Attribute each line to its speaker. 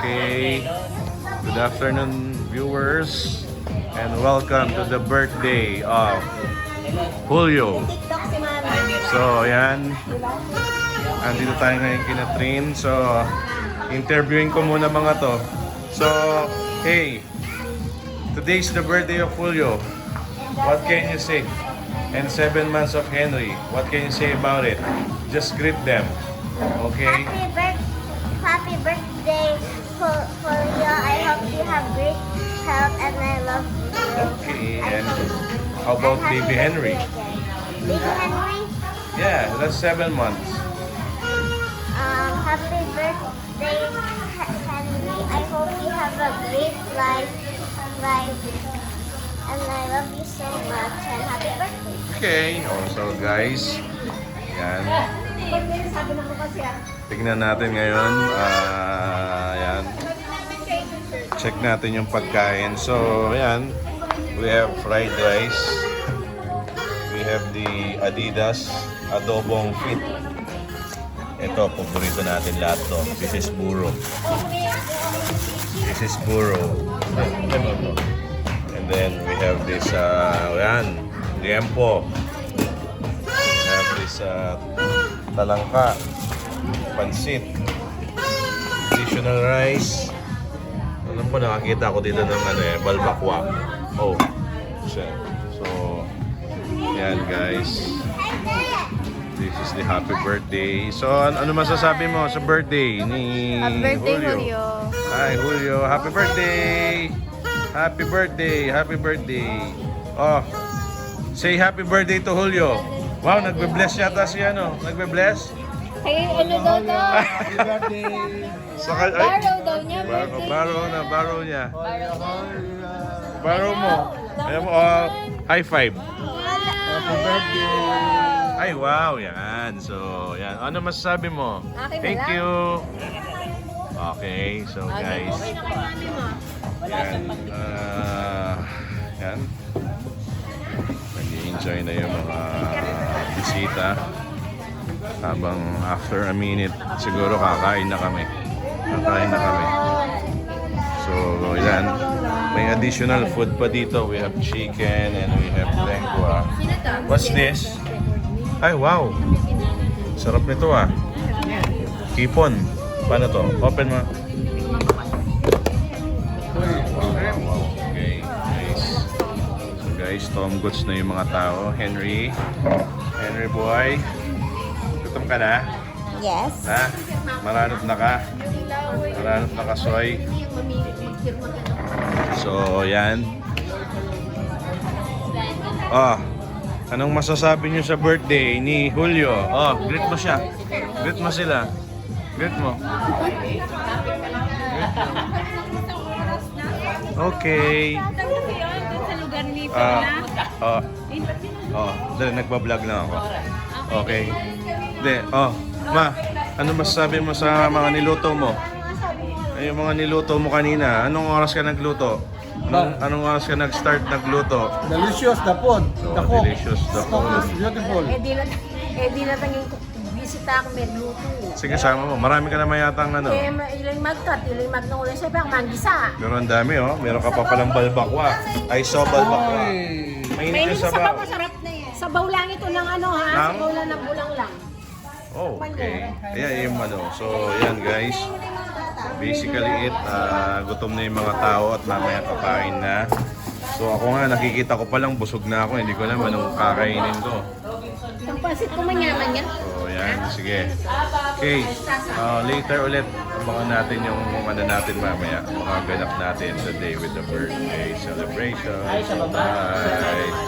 Speaker 1: Okay. Good afternoon, viewers, and welcome to the birthday of Julio. So, ayan. Andito tayo ngayon kina Trin. So, interviewing ko muna mga to. So, hey, today's the birthday of Julio. What can you say? And 7 months of Henry. What can you say about it? Just greet them. Okay?
Speaker 2: Happy birthday, Julio. I hope you have great health and I love you.
Speaker 1: Okay, and how about baby Henry?
Speaker 2: Baby Henry?
Speaker 1: Yeah, that's 7 months.
Speaker 2: Happy birthday, Henry. I hope you have a great life. And I love you so much. And happy birthday.
Speaker 1: Okay, also guys, yan. Tignan natin ngayon. Yan. Check natin yung pagkain. So, yan. We have fried rice. We have the Adidas Adobong Fit. Ito, paborito natin lahat to. This is burro. This is burro. And then we have this, yan, liempo. We have this talangka, pansit, additional rice. Alam mo, nakakita ko dito ng balbakwa. Oh, so, yan guys. This is the happy birthday. So, ano masasabi mo sa birthday ni
Speaker 3: Happy birthday, Julio.
Speaker 1: Hi, Julio. Happy birthday! Happy birthday! Happy birthday! Oh, say happy birthday to Julio. Wow, nagbe-bless yata si ano? Nagbe-bless?
Speaker 3: Hey, ano daw daw?
Speaker 4: Happy birthday!
Speaker 3: Borrow daw niya, birthday.
Speaker 1: Borrow niya.
Speaker 3: Borrow.
Speaker 1: Borrow mo. Ayan mo, high five.
Speaker 4: Happy birthday!
Speaker 1: Ay, wow, yan. So, yan. Ano masasabi mo?
Speaker 3: Akin na
Speaker 1: Thank
Speaker 3: lang.
Speaker 1: you. Okay, so guys. Yan. Yan. Nag-enjoy na yung mga bisita. Habang after a minute, siguro kakain na kami. So, yan. May additional food pa dito. We have chicken and we have lengua. What's this? Ay, wow. Sarap nito ah. Hipon. Paano to? Open mo. Wow. Okay, nice. So guys, Tom Goods na yung mga tao. Henry boy. Gutom ka na?
Speaker 3: Yes.
Speaker 1: Ha? Maranot na ka? Maranot na ka, Soy? So, yan. Anong masasabi niyo sa birthday ni Julio? Greet mo siya. Greet mo sila. Greet mo. Okay. Dali, nagbablog na ako. Okay. Ma, ano masasabi mo sa mga niluto mo? Yung mga niluto mo kanina, anong oras ka nagluto? Anong oras ka nag-start nagluto?
Speaker 4: Delicious the food. The cook.
Speaker 1: Delicious the
Speaker 4: Cook is
Speaker 1: food.
Speaker 4: beautiful.
Speaker 3: Di na tanging bisita ako may luto.
Speaker 1: Sige, sama mo. Marami ka naman yatang ano.
Speaker 3: Ilang magkat, ilang magnulay siya pa, manggisa.
Speaker 1: Pero ang dami oh. Meron ka pa palang balbakwa. I saw balbakwa. Mainit yung sabaw.
Speaker 3: Masarap na yan. Sabaw lang ito ng ano ha?
Speaker 1: Ng?
Speaker 3: Sabaw lang ng bulang lang.
Speaker 1: Oh, okay. Ayan yung ano. So, yan guys. Basically gutom na yung mga tao at mamaya kakain na. So ako nga, nakikita ko palang busog na ako. Hindi ko alam anong kakainin ko.
Speaker 3: Ang pansit ko manyaman yan.
Speaker 1: So yan, sige. Okay, later ulit. Abangan natin yung ano natin mamaya. Mga ganap natin today with the birthday celebration. Bye!